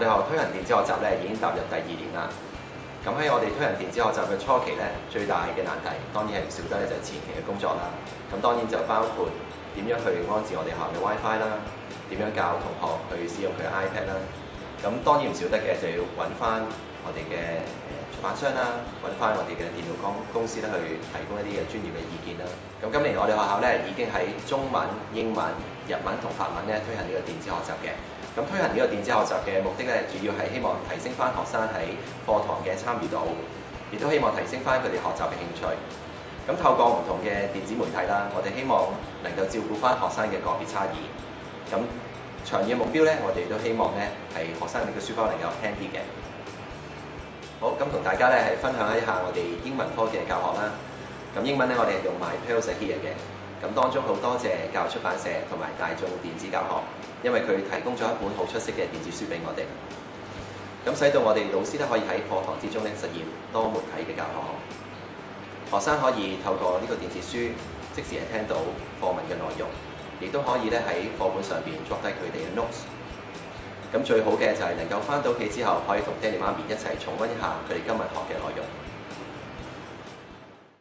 哋學校推行電子學習咧已經踏入第2年啦。咁喺我哋推行電子學習嘅初期咧，最大嘅難題當然係唔少得咧就係前期嘅工作啦。咁當然就包括點樣去安置我哋學校嘅 WiFi 啦，點樣教同學去使用佢嘅 iPad 啦。咁當然唔少得嘅就要揾翻我哋嘅出版商啦，揾翻我哋嘅電腦公司咧去提供一啲嘅專業嘅意見啦。咁今年我哋學校咧已經喺中文、英文、日文同法文咧推行呢個電子學習嘅。咁推行呢個電子學習嘅目的咧，主要係希望提升翻學生喺課堂嘅參與度，亦都希望提升翻佢哋學習嘅興趣。咁透過唔同嘅電子媒體啦，我哋希望能夠照顧翻學生嘅個別差異。咁長遠目標咧，我哋都希望咧係學生嘅書包能夠輕啲嘅。好，咁同大家咧係分享一下我哋英文科嘅教學啦。咁英文咧，我哋係用埋 Pearls Here 嘅。咁當中好多謝教育出版社同埋大眾電子教學，因為佢提供咗一本好出色嘅電子書俾我哋，咁使到我哋老師咧可以喺課堂之中咧實現多媒體嘅教學。學生可以透過呢個電子書即時係聽到課文嘅內容，亦都可以咧喺課本上邊作低佢哋嘅 notes。咁最好嘅就係能夠返到屋企之後，可以同爹哋媽咪一齊重溫一下佢哋今日學嘅內容。